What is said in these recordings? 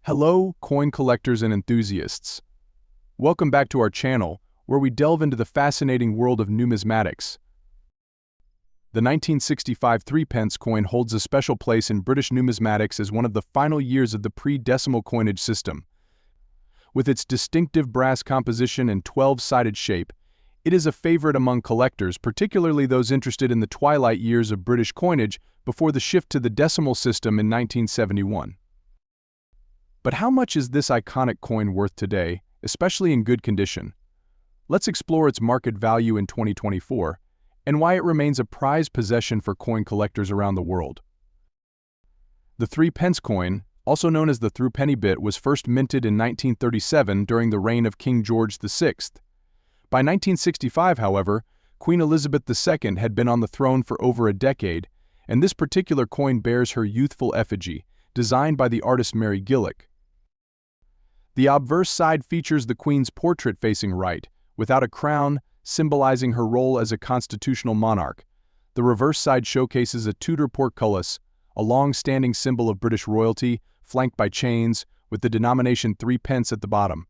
Hello, coin collectors and enthusiasts. Welcome back to our channel, where we delve into the fascinating world of numismatics. The 1965 3-pence coin holds a special place in British numismatics as one of the final years of the pre-decimal coinage system. With its distinctive brass composition and 12-sided shape, it is a favorite among collectors, particularly those interested in the twilight years of British coinage before the shift to the decimal system in 1971. But how much is this iconic coin worth today, especially in good condition? Let's explore its market value in 2024 and why it remains a prized possession for coin collectors around the world. The 3-pence coin, also known as the threepenny bit, was first minted in 1937 during the reign of King George VI. By 1965, however, Queen Elizabeth II had been on the throne for over a decade, and this particular coin bears her youthful effigy, designed by the artist Mary Gillick. The obverse side features the Queen's portrait facing right, without a crown, symbolizing her role as a constitutional monarch. The reverse side showcases a Tudor portcullis, a long-standing symbol of British royalty, flanked by chains, with the denomination 3-pence at the bottom.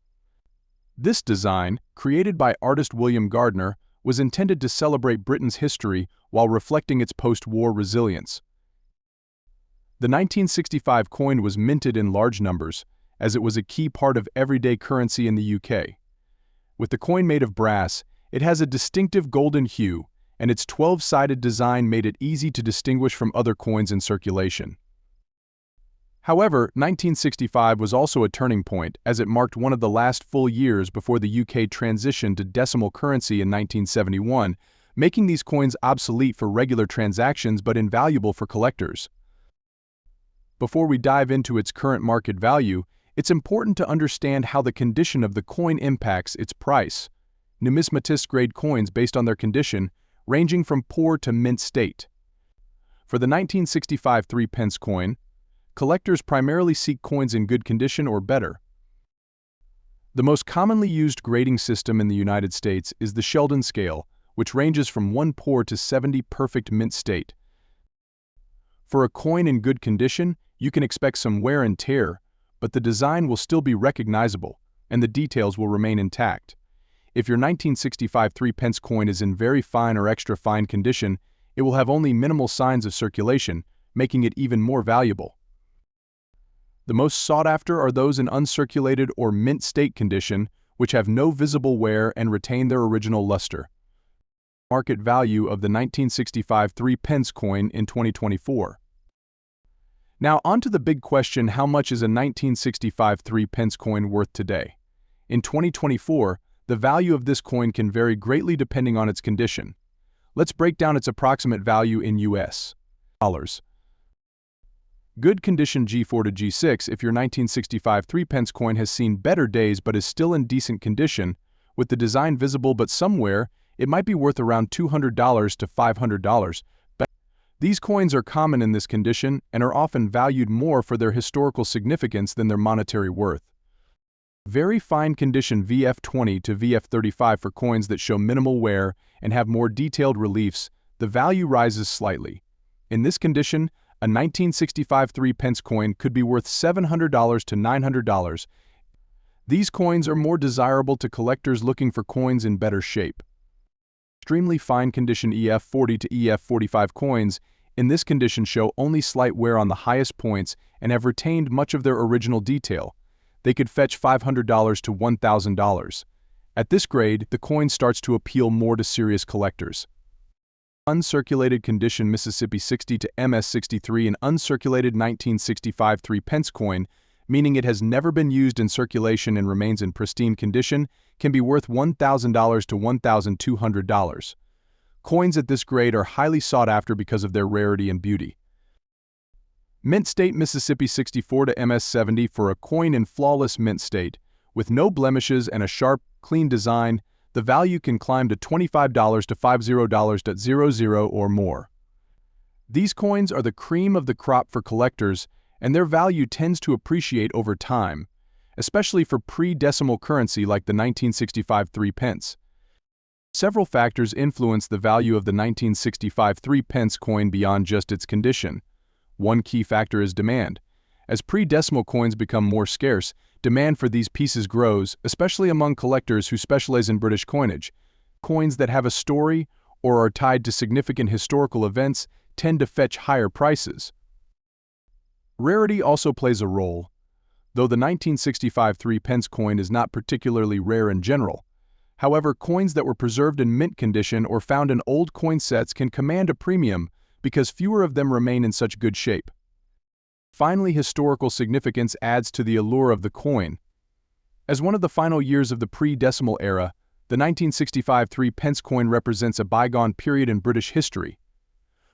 This design, created by artist William Gardner, was intended to celebrate Britain's history while reflecting its post-war resilience. The 1965 coin was minted in large numbers, as it was a key part of everyday currency in the UK. With the coin made of brass, it has a distinctive golden hue, and its 12-sided design made it easy to distinguish from other coins in circulation. However, 1965 was also a turning point, as it marked one of the last full years before the UK transitioned to decimal currency in 1971, making these coins obsolete for regular transactions but invaluable for collectors. Before we dive into its current market value, it's important to understand how the condition of the coin impacts its price. Numismatists grade coins based on their condition, ranging from poor to mint state. For the 1965 3-pence coin, collectors primarily seek coins in good condition or better. The most commonly used grading system in the United States is the Sheldon scale, which ranges from 1 poor to 70 perfect mint state. For a coin in good condition, you can expect some wear and tear, but the design will still be recognizable, and the details will remain intact. If your 1965 3-pence coin is in very fine or extra fine condition, it will have only minimal signs of circulation, making it even more valuable. The most sought after are those in uncirculated or mint state condition, which have no visible wear and retain their original luster. Market value of the 1965 3-pence coin in 2024. Now on to the big question: how much is a 1965 3-pence coin worth today? In 2024, the value of this coin can vary greatly depending on its condition. Let's break down its approximate value in US dollars. Good condition G4 to G6. If your 1965 3-pence coin has seen better days but is still in decent condition, with the design visible but some wear, it might be worth around $200 to $500. These coins are common in this condition and are often valued more for their historical significance than their monetary worth. Very fine condition VF20 to VF35. For coins that show minimal wear and have more detailed reliefs, the value rises slightly. In this condition, a 1965 3-pence coin could be worth $700 to $900. These coins are more desirable to collectors looking for coins in better shape. Extremely fine condition EF40 to EF45 coins in this condition show only slight wear on the highest points and have retained much of their original detail. They could fetch $500 to $1,000. At this grade, the coin starts to appeal more to serious collectors. Uncirculated condition Mississippi 60 to MS63. An uncirculated 1965 3-pence coin, meaning it has never been used in circulation and remains in pristine condition, can be worth $1,000 to $1,200. Coins at this grade are highly sought after because of their rarity and beauty. Mint state Mississippi 64 to MS70. For a coin in flawless mint state, with no blemishes and a sharp, clean design, the value can climb to $25 to $50.00 or more. These coins are the cream of the crop for collectors, and their value tends to appreciate over time, especially for pre-decimal currency like the 1965 3-pence. Several factors influence the value of the 1965 3-pence coin beyond just its condition. One key factor is demand. As pre-decimal coins become more scarce, demand for these pieces grows, especially among collectors who specialize in British coinage. Coins that have a story or are tied to significant historical events tend to fetch higher prices. Rarity also plays a role. Though the 1965 3-pence coin is not particularly rare in general, however, coins that were preserved in mint condition or found in old coin sets can command a premium because fewer of them remain in such good shape. Finally, historical significance adds to the allure of the coin. As one of the final years of the pre-decimal era, the 1965 3-pence coin represents a bygone period in British history.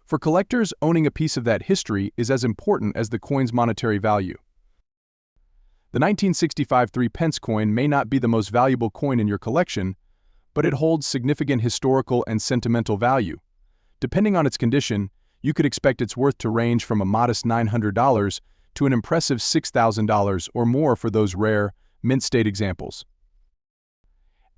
For collectors, owning a piece of that history is as important as the coin's monetary value. The 1965 3-pence coin may not be the most valuable coin in your collection, but it holds significant historical and sentimental value. Depending on its condition, you could expect its worth to range from a modest $900 to an impressive $6,000 or more for those rare, mint-state examples.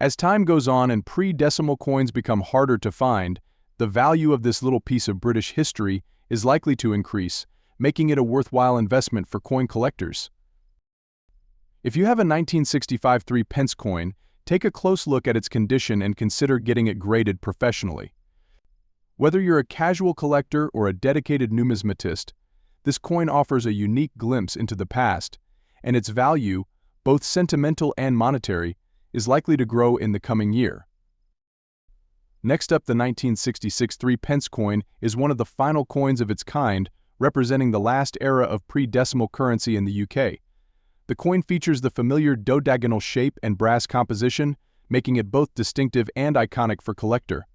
As time goes on and pre-decimal coins become harder to find, the value of this little piece of British history is likely to increase, making it a worthwhile investment for coin collectors. If you have a 1965 3-pence coin, take a close look at its condition and consider getting it graded professionally. Whether you're a casual collector or a dedicated numismatist, this coin offers a unique glimpse into the past, and its value, both sentimental and monetary, is likely to grow in the coming year. Next up, the 1966 3-pence coin is one of the final coins of its kind, representing the last era of pre-decimal currency in the UK. The coin features the familiar dodecagonal shape and brass composition, making it both distinctive and iconic for collector.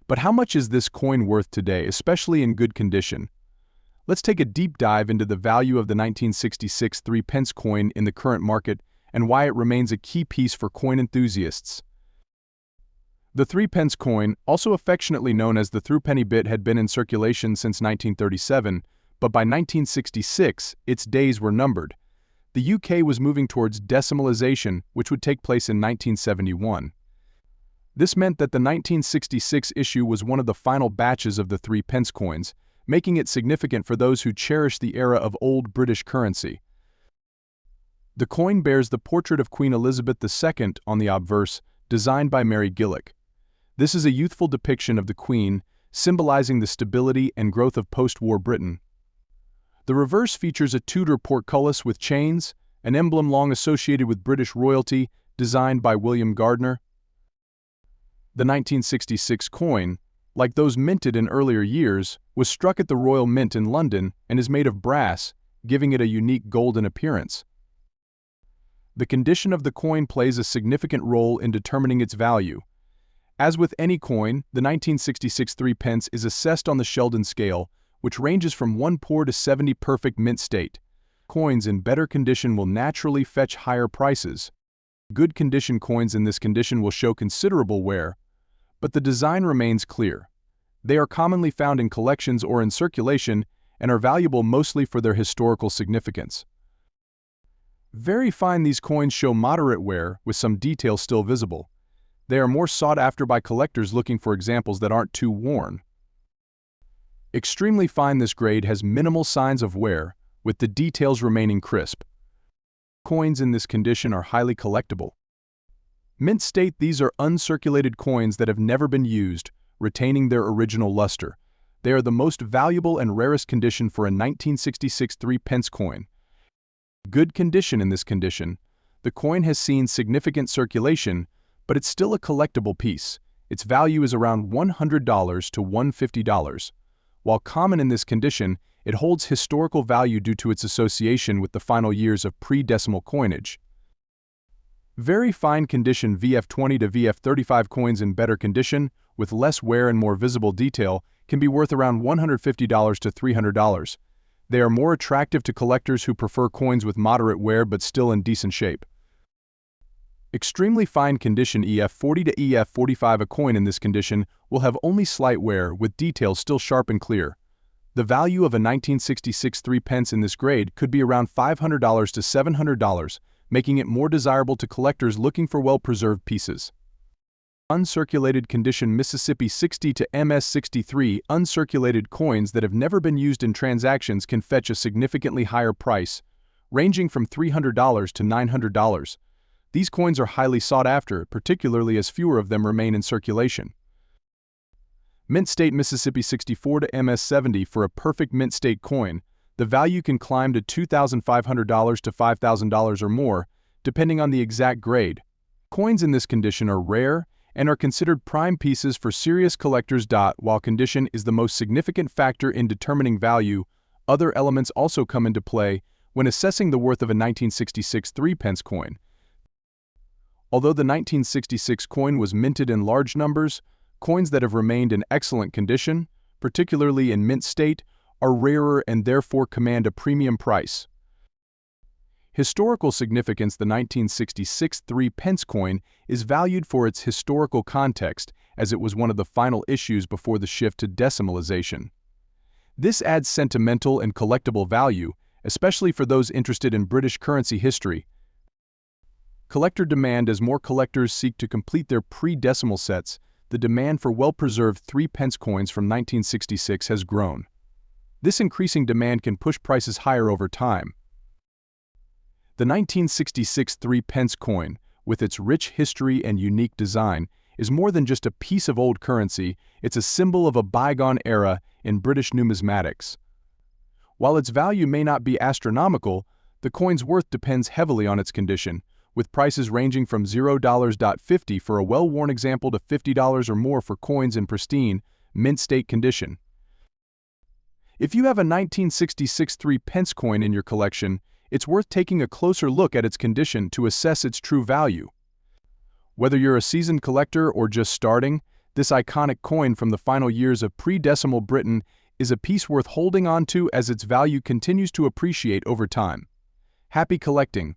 But how much is this coin worth today, especially in good condition? Let's take a deep dive into the value of the 1966 3-pence coin in the current market and why it remains a key piece for coin enthusiasts. The 3-pence coin, also affectionately known as the threepenny bit, had been in circulation since 1937, but by 1966, its days were numbered. The UK was moving towards decimalization, which would take place in 1971. This meant that the 1966 issue was one of the final batches of the 3-pence coins, making it significant for those who cherish the era of old British currency. The coin bears the portrait of Queen Elizabeth II on the obverse, designed by Mary Gillick. This is a youthful depiction of the Queen, symbolizing the stability and growth of post-war Britain. The reverse features a Tudor portcullis with chains, an emblem long associated with British royalty, designed by William Gardner. The 1966 coin, like those minted in earlier years, was struck at the Royal Mint in London and is made of brass, giving it a unique golden appearance. The condition of the coin plays a significant role in determining its value. As with any coin, the 1966 3-pence is assessed on the Sheldon scale, which ranges from 1 poor to 70 perfect mint state. Coins in better condition will naturally fetch higher prices. Good condition coins in this condition will show considerable wear, but the design remains clear. They are commonly found in collections or in circulation and are valuable mostly for their historical significance. Very fine, these coins show moderate wear with some detail still visible. They are more sought after by collectors looking for examples that aren't too worn. Extremely fine, this grade has minimal signs of wear, with the details remaining crisp. Coins in this condition are highly collectible. Mint state, these are uncirculated coins that have never been used, retaining their original luster. They are the most valuable and rarest condition for a 1966 3-pence coin. Good condition in this condition, the coin has seen significant circulation, but it's still a collectible piece. Its value is around $100 to $150. While common in this condition, it holds historical value due to its association with the final years of pre-decimal coinage. Very fine condition VF20 to VF35 coins in better condition, with less wear and more visible detail, can be worth around $150 to $300. They are more attractive to collectors who prefer coins with moderate wear but still in decent shape. Extremely fine condition EF40 to EF45, a coin in this condition will have only slight wear with details still sharp and clear. The value of a 1966 3-pence in this grade could be around $500 to $700, making it more desirable to collectors looking for well-preserved pieces. Uncirculated condition Mississippi 60 to MS63 uncirculated coins that have never been used in transactions can fetch a significantly higher price, ranging from $300 to $900. These coins are highly sought after, particularly as fewer of them remain in circulation. Mint State Mississippi 64 to MS70 for a perfect Mint State coin, the value can climb to $2,500 to $5,000 or more, depending on the exact grade. Coins in this condition are rare and are considered prime pieces for serious collectors. While condition is the most significant factor in determining value, other elements also come into play when assessing the worth of a 1966 3-pence coin. Although the 1966 coin was minted in large numbers, coins that have remained in excellent condition, particularly in mint state, are rarer and therefore command a premium price. Historical significance: the 1966 3-pence coin is valued for its historical context, as it was one of the final issues before the shift to decimalization. This adds sentimental and collectible value, especially for those interested in British currency history. Collector demand: as more collectors seek to complete their pre-decimal sets, the demand for well-preserved 3-pence coins from 1966 has grown. This increasing demand can push prices higher over time. The 1966 3-pence coin, with its rich history and unique design, is more than just a piece of old currency. It's a symbol of a bygone era in British numismatics. While its value may not be astronomical, the coin's worth depends heavily on its condition, with prices ranging from $0.50 for a well-worn example to $50 or more for coins in pristine, mint state condition. If you have a 1966 3-pence coin in your collection, it's worth taking a closer look at its condition to assess its true value. Whether you're a seasoned collector or just starting, this iconic coin from the final years of pre-decimal Britain is a piece worth holding on to as its value continues to appreciate over time. Happy collecting!